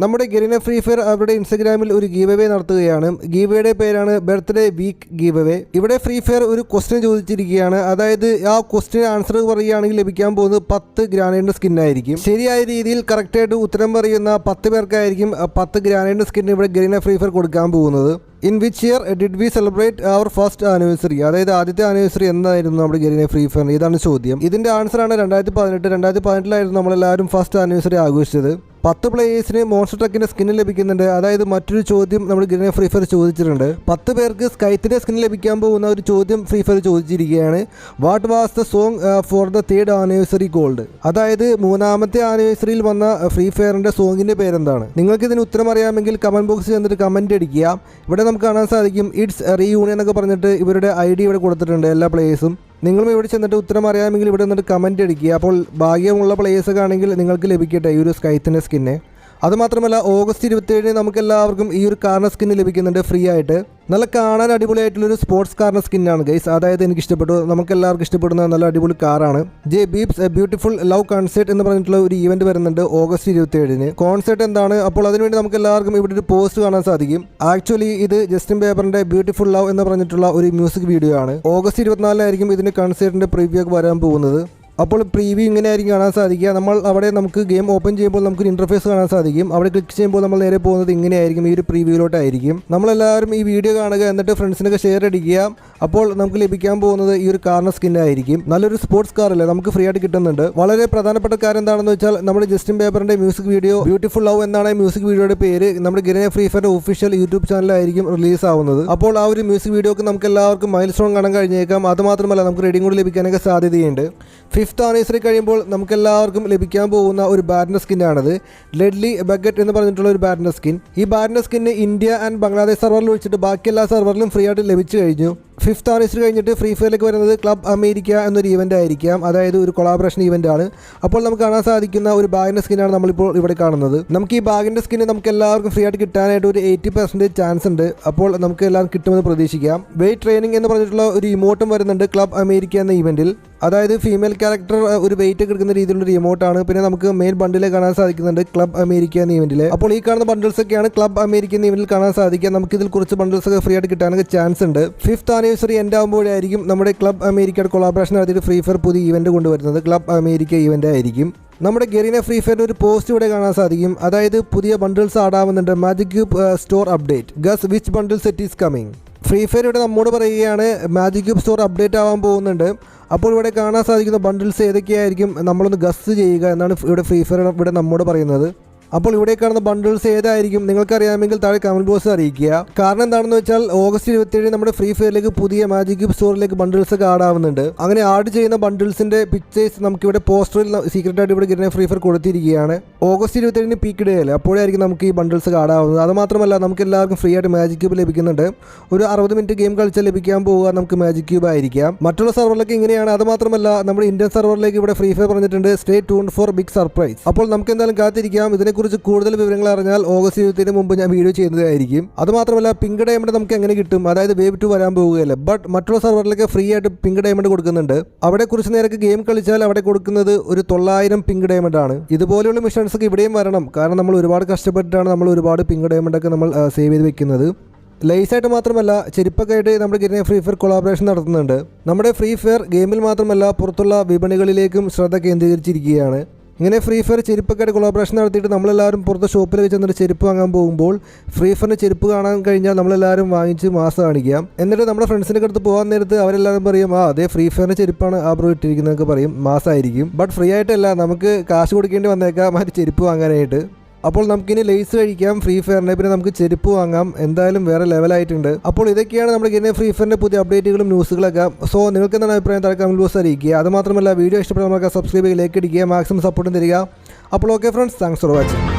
നമ്മുടെ Garena free fire അവരുടെ ഇൻസ്റ്റഗ്രാമിൽ ഒരു ഗീവ് അവേ നടത്തുകയാണ്. ഗീവ് അവേയുടെ പേരാണ് ബർത്ത്ഡേ വീക്ക് ഗീവ് അവേ. ഇവിടെ ഫ്രീ ഫയർ ഒരു ക്വസ്റ്റ്യൻ ചോദിച്ചിരിക്കുകയാണ്. അതായത് ആ ക്വസ്റ്റ്യൻ ആൻസർ പറയുകയാണെങ്കിൽ ലഭിക്കാൻ പോകുന്നത് 10 ഗ്രാനൈഡ് സ്കിൻ ആയിരിക്കും. ശരിയായ രീതിയിൽ കറക്റ്റായിട്ട് ഉത്തരം പറയുന്ന 10 പേർക്കായിരിക്കും 10 ഗ്രാനൈഡ് സ്കിൻ ഇവിടെ ഗരീന ഫ്രീ ഫയർ കൊടുക്കാൻ പോകുന്നത്. In which year did we celebrate our first anniversary? അതായത് ആദ്യത്തെ ആനിവേഴ്സറി എന്നായിരുന്നു നമ്മുടെ ഗരീന ഫ്രീ ഫയർ? ഇതാണ് ചോദ്യം. ഇതിന്റെ ആൻസറാണ് 2018. 2018 നമ്മളെല്ലാവരും ഫസ്റ്റ് ആനിവേഴ്സറി ആഘോഷിച്ചത്. 10 പ്ലേയേഴ്സിന് മോൺസ്റ്റർ ട്രക്കിന്റെ സ്കിന്ന് ലഭിക്കുന്നുണ്ട്. അതായത് മറ്റൊരു ചോദ്യം നമ്മൾ ഗരീന ഫ്രീ ഫയർ ചോദിച്ചിട്ടുണ്ട്. 10 പേർക്ക് സ്കൈത്തിന്റെ സ്കിൻ ലഭിക്കാൻ പോകുന്ന ഒരു ചോദ്യം ഫ്രീ ഫയർ ചോദിച്ചിരിക്കുകയാണ്. What was the song for the 3rd anniversary gold? അതായത് 3ാമത്തെ ആനിവേഴ്സറിയിൽ വന്ന ഫ്രീ ഫയറിന്റെ സോങ്ങിന്റെ പേരെന്താണ്? നിങ്ങൾക്ക് ഇതിന് ഉത്തരം അറിയാമെങ്കിൽ കമന്റ് ബോക്സിൽ ചെന്നിട്ട് കമന്റ് അടിക്കുക. ഇവിടെ നമുക്ക് കാണാൻ സാധിക്കും ഇറ്റ്സ് റീയൂണിയൻ എന്നൊക്കെ പറഞ്ഞിട്ട് ഇവരുടെ ID ഇവിടെ കൊടുത്തിട്ടുണ്ട് എല്ലാ പ്ലേയേഴ്സും. നിങ്ങളും ഇവിടെ ചെന്നിട്ട് ഉത്തരം അറിയാമെങ്കിൽ ഇവിടെ നിന്നിട്ട് കമൻറ്റ് അടിക്കുക. അപ്പോൾ ഭാഗ്യമുള്ള പ്ലേയേഴ്സൊക്കെ ആണെങ്കിൽ നിങ്ങൾക്ക് ലഭിക്കട്ടെ ഈ ഒരു സ്കൈത്തിൻ്റെ സ്കിന്നെ. അതുമാത്രമല്ല ഓഗസ്റ്റ് 27 നമുക്ക് എല്ലാവർക്കും ഈ ഒരു കാർണർ സ്കിന്ന് ലഭിക്കുന്നുണ്ട് ഫ്രീ ആയിട്ട്. നല്ല കാണാൻ അടിപൊളിയായിട്ടുള്ളൊരു സ്പോർട്സ് കാറിൻ്റെ സ്കിന്നാണ് ഗൈസ്. അതായത് എനിക്ക് ഇഷ്ടപ്പെട്ടു, നമുക്ക് എല്ലാവർക്കും ഇഷ്ടപ്പെടുന്ന നല്ല അടിപൊളി കാറാണ്. BIEBS ബ്യൂട്ടിഫുൾ ലവ് കോൺസേർട്ട് എന്ന് പറഞ്ഞിട്ടുള്ള ഒരു ഈവന്റ് വരുന്നുണ്ട് ഓഗസ്റ്റ് 27. കോൺസേർട്ട് എന്താണ്? അപ്പോൾ അതിനുവേണ്ടി നമുക്ക് എല്ലാവർക്കും ഇവിടെ ഒരു പോസ്റ്റ് കാണാൻ സാധിക്കും. ആക്ച്വലി ഇത് ജസ്റ്റിൻ ബീബറിന്റെ ബ്യൂട്ടിഫുൾ ലവ് എന്ന് പറഞ്ഞിട്ടുള്ള ഒരു മ്യൂസിക് വീഡിയോ ആണ്. ഓഗസ്റ്റ് 24 ഇതിന്റെ കൺസേർട്ടിന്റെ പ്രിവ്യൂ ഒക്കെ വരാൻ പോകുന്നത്. അപ്പോൾ പ്രീവ്യൂ ഇങ്ങനെ ആയിരിക്കും കാണാൻ സാധിക്കുക. നമ്മൾ അവിടെ നമുക്ക് ഗെയിം ഓപ്പൺ ചെയ്യുമ്പോൾ നമുക്ക് ഇൻ്റർഫേസ് കാണാൻ സാധിക്കും. അവിടെ ക്ലിക്ക് ചെയ്യുമ്പോൾ നമ്മൾ നേരെ പോകുന്നത് ഇങ്ങനെയായിരിക്കും, ഈ ഒരു പ്രീവ്യൂയിലോട്ടായിരിക്കും. നമ്മളെല്ലാവരും ഈ വീഡിയോ കാണുക, എന്നിട്ട് ഫ്രണ്ട്സിനൊക്കെ ഷെയർ അടിക്കുക. അപ്പോൾ നമുക്ക് ലഭിക്കാൻ പോകുന്നത് ഈ ഒരു കാറിന് സ്കിന്നായിരിക്കും. നല്ലൊരു സ്പോർട്സ് കാറല്ലേ, നമുക്ക് ഫ്രീ ആയിട്ട് കിട്ടുന്നുണ്ട്. വളരെ പ്രധാനപ്പെട്ട കാര്യം എന്താണെന്ന് വെച്ചാൽ നമ്മുടെ ജസ്റ്റിൻ ബീബറിന്റെ മ്യൂസിക് വീഡിയോ ബ്യൂട്ടിഫുൾ ലവ് എന്നാണ് മ്യൂസിക് വീഡിയോയുടെ പേര്. നമ്മുടെ ഗരീന ഫ്രീ ഫയറിന്റെ ഒഫീഷ്യൽ യൂട്യൂബ് ചാനലായിരിക്കും റിലീസ് ആവുന്നത്. അപ്പോൾ ആ ഒരു മ്യൂസിക് വീഡിയോക്ക് നമുക്ക് എല്ലാവർക്കും മൈൽ സ്റ്റോൺ കാണാൻ കഴിഞ്ഞേക്കാം. അതുമാത്രമല്ല നമുക്ക് റേഡിംഗ് കൂടി ലഭിക്കാനൊക്കെ സാധ്യതയുണ്ട്. 5th ആനിവേഴ്സറി കഴിയുമ്പോൾ നമുക്ക് എല്ലാവർക്കും ലഭിക്കാൻ പോകുന്ന ഒരു ബാറ്റിന്റെ സ്കിന്നാണത്. ഡെഡ്ലി ബക്കറ്റ് എന്ന് പറഞ്ഞിട്ടുള്ള ഒരു ബാറ്റിന്റെ സ്കിൻ. ഈ ബാറ്റിന്റെ സ്കിന്ന് ഇന്ത്യ ആൻഡ് ബംഗ്ലാദേശ് സെർവറിൽ ഒഴിച്ചിട്ട് ബാക്കി എല്ലാ സെർവറിലും ഫ്രീ ആയിട്ട് ലഭിച്ചു കഴിഞ്ഞു. 5th ആനിവേഴ്സറി കഴിഞ്ഞിട്ട് ഫ്രീ ഫയറിലേക്ക് വരുന്നത് ക്ലബ് അമേരിക്ക എന്നൊരു ഇവന്റ് ആയിരിക്കാം. അതായത് ഒരു കൊളാബറേഷൻ ഇവന്റ് ആണ്. അപ്പോൾ നമുക്ക് കാണാൻ സാധിക്കുന്ന ഒരു ബാഗിന്റെ സ്കിന്നാണ് നമ്മളിപ്പോൾ ഇവിടെ കാണുന്നത്. നമുക്ക് ഈ ബാഗിന്റെ സ്കിന്ന് നമുക്ക് എല്ലാവർക്കും ഫ്രീ ആയിട്ട് കിട്ടാനായിട്ട് ഒരു 80% ചാൻസ് ഉണ്ട്. അപ്പോൾ നമുക്ക് എല്ലാം കിട്ടുമെന്ന് പ്രതീക്ഷിക്കാം. വെയിറ്റ് ട്രെയിനിങ് എന്ന് പറഞ്ഞിട്ടുള്ള ഒരു ഇമോട്ടും വരുന്നുണ്ട് ക്ലബ് അമേരിക്ക എന്ന ഇവന്റിൽ. അതായത് ഫീമെയിൽ ക്യാരക്ടർ ഒരു വെയിറ്റ് ഒക്കെ എടുക്കുന്ന രീതിയിലുള്ള ഒരു ഇമോട്ടാണ്. പിന്നെ നമുക്ക് മെയിൽ ബണ്ടിലെ കാണാൻ സാധിക്കുന്നുണ്ട് ക്ലബ് അമേരിക്ക എന്ന ഇവന്റിൽ. അപ്പോൾ ഈ കാണുന്ന ബണ്ടിൽസ് ഒക്കെയാണ് ക്ലബ് അമേരിക്ക എന്ന ഇവന്റിൽ കാണാൻ സാധിക്കുക. നമുക്ക് ഇതിൽ കുറച്ച് ബണ്ടിൽസ് ഒക്കെ ഫ്രീ ആയിട്ട് കിട്ടാനൊക്കെ ചാൻസ് ഉണ്ട്. 5th ആനിവേഴ്സറി എൻഡ് ആകുമ്പോഴായിരിക്കും നമ്മുടെ ക്ലബ് അമേരിക്കയുടെ കൊളാബറേഷൻ നടത്തിയിട്ട് ഫ്രീ ഫയർ പുതിയ ഇവന്റ് കൊണ്ടുവരുന്നത്. ക്ലബ് അമേരിക്ക ഇവന്റ് ആയിരിക്കും. നമ്മുടെ ഗരീന ഫ്രീ ഫയറിന്റെ ഒരു പോസ്റ്റ് ഇവിടെ കാണാൻ സാധിക്കും. അതായത് പുതിയ ബണ്ടിൽസ് ആടാവുന്നുണ്ട്. Magic cube store update. Guess which bundle set is coming? Free fire ഇവിടെ നമ്മോട് പറയുകയാണ് മാജിക് ക്യൂബ് സ്റ്റോർ അപ്ഡേറ്റ് ആവാൻ പോകുന്നുണ്ട്. അപ്പോൾ ഇവിടെ കാണാൻ സാധിക്കുന്ന ബണ്ടിൽസ് ഏതൊക്കെയായിരിക്കും നമ്മളൊന്ന് ഗസ് ചെയ്യുക എന്നാണ് ഇവിടെ ഫ്രീ ഫയർ ഇവിടെ നമ്മോട് പറയുന്നത്. അപ്പോൾ ഇവിടെ കാണുന്ന ബണ്ടിൽസ് ഏതായിരിക്കും നിങ്ങൾക്കറിയാമെങ്കിൽ താഴെ കമന്റ് ബോക്സിൽ അറിയിക്കുക. കാരണം എന്താണെന്ന് വെച്ചാൽ ഓഗസ്റ്റ് 27 നമ്മുടെ ഫ്രീ ഫയറിലേക്ക് പുതിയ മാജിക് ക്യൂബ് സ്റ്റോറിലേക്ക് ബണ്ടിൽസ് ഒക്കെ ആഡ് ആവുന്നുണ്ട്. അങ്ങനെ ആഡ് ചെയ്യുന്ന ബണ്ടിൽസിന്റെ പിക്ചേഴ്സ് നമുക്കിവിടെ പോസ്റ്ററിൽ സീക്രട്ട് ആയിട്ട് ഇവിടെ ഗരീന ഫ്രീ ഫയർ കൊടുത്തിരിക്കുകയാണ്. ഓഗസ്റ്റ് 27 പീക്ക് ഡേ അല്ലേ, അപ്പോഴായിരിക്കും നമുക്ക് ഈ ബണ്ടിൽസ് ആഡ് ആവുന്നത്. അതുമാത്രമല്ല നമുക്ക് എല്ലാവർക്കും ഫ്രീ ആയിട്ട് മാജിക് ക്യൂബ് ലഭിക്കുന്നുണ്ട്. ഒരു 60 മിനിറ്റ് ഗെയിം കളിച്ചാൽ ലഭിക്കാൻ പോവുക നമുക്ക് മാജിക് ക്യൂബ് ആയിരിക്കാം. മറ്റുള്ള സെർവറിലൊക്കെ ഇങ്ങനെയാണ്. അതുമാത്രമല്ല നമ്മുടെ ഇന്ത്യൻ സെർവറിലേക്ക് ഇവിടെ ഫ്രീ ഫയർ പറഞ്ഞിട്ടുണ്ട് stay tune for big surprise. അപ്പോൾ നമുക്ക് എന്തായാലും കാത്തിരിക്കാം. ഇതിനെക്കുറിച്ച് കൂടുതൽ വിവരങ്ങൾ അറിഞ്ഞാൽ ഓഗസ്റ്റ് 27 മുമ്പ് ഞാൻ വീഡിയോ ചെയ്യുന്നതായിരിക്കും. അതുമാത്രമല്ല പിങ്ക് ഡയമണ്ട് നമുക്ക് എങ്ങനെ കിട്ടും? അതായത് വേവ് 2 വരാൻ പോവുകയല്ലേ. ബട്ട് മറ്റുള്ള സെർവറിലൊക്കെ ഫ്രീ ആയിട്ട് പിങ്ക് ഡയമണ്ട് കൊടുക്കുന്നുണ്ട്. അവിടെ കുറച്ച് നേരൊക്കെ ഗെയിം കളിച്ചാൽ അവിടെ കൊടുക്കുന്നത് ഒരു 900 പിങ്ക് ഡയമണ്ട് ആണ്. ഇതുപോലെയുള്ള മിഷൻസ് ഒക്കെ ഇവിടെയും വരണം. കാരണം നമ്മൾ ഒരുപാട് കഷ്ടപ്പെട്ടിട്ടാണ് നമ്മൾ ഒരുപാട് പിങ്ക് ഡയമണ്ട് ഒക്കെ നമ്മൾ സേവ് ചെയ്ത് വെക്കുന്നത്. ലൈസായിട്ട് മാത്രമല്ല ചെരുപ്പൊക്കെ ആയിട്ട് നമ്മുടെ ഗരീന ഫ്രീ ഫയർ കൊളാബറേഷൻ നടത്തുന്നുണ്ട്. നമ്മുടെ ഫ്രീ ഫയർ ഗെയിമിൽ മാത്രമല്ല പുറത്തുള്ള വിപണികളിലേക്കും ശ്രദ്ധ കേന്ദ്രീകരിച്ചിരിക്കുകയാണ്. ഇങ്ങനെ ഫ്രീ ഫയർ ചെരുപ്പൊക്കെയായിട്ട് കൊളാബറേഷൻ നടത്തിയിട്ട് നമ്മളെല്ലാവരും പുറത്തെ ഷോപ്പിൽ ചെന്നിട്ട് ചെരുപ്പ് വാങ്ങാൻ പോകുമ്പോൾ ഫ്രീ ഫയറിന് ചെരുപ്പ് കാണാൻ കഴിഞ്ഞാൽ നമ്മളെല്ലാവരും വാങ്ങിച്ച് മാസം കാണിക്കാം. എന്നിട്ട് നമ്മുടെ ഫ്രണ്ട്സിൻ്റെ അടുത്ത് പോകാൻ നേരത്ത് അവരെല്ലാവരും പറയും അതേ ഫ്രീ ഫയറിൻ്റെ ചെരുപ്പാണ് ആ ബ്രോ ഇട്ടിരിക്കുന്നതൊക്കെ പറയും. മാസമായിരിക്കും. ബട്ട് ഫ്രീ ആയിട്ടല്ല, നമുക്ക് കാശ് കൊടുക്കേണ്ടി വന്നേക്കാം ആ ചെരുപ്പ് വാങ്ങാനായിട്ട്. അപ്പോൾ നമുക്കിനി ലേസ് കഴിക്കാം ഫ്രീ ഫയറിനെ, പിന്നെ നമുക്ക് ചെരുപ്പ് വാങ്ങാം. എന്തായാലും വേറെ ലെവലായിട്ടുണ്ട്. അപ്പോൾ ഇതൊക്കെയാണ് നമ്മുടെ ഗരീന ഫ്രീ ഫയറിന്റെ പുതിയ അപ്ഡേറ്റുകളും ന്യൂസുകളൊക്കെ. സോ നിങ്ങൾക്ക് എന്താണ് അഭിപ്രായം താഴെ കമന്റ് ബോക്സിൽ അറിയിക്കുക. അതുമാത്രമല്ല വീഡിയോ ഇഷ്ടപ്പെട്ടാൽ നമുക്ക് സബ്സ്ക്രൈബ് ചെയ്യുക, ലൈക്ക് അടിക്കുക, മാക്സിമം സപ്പോർട്ടും തരിക. അപ്പോൾ okay friends, thanks for watching.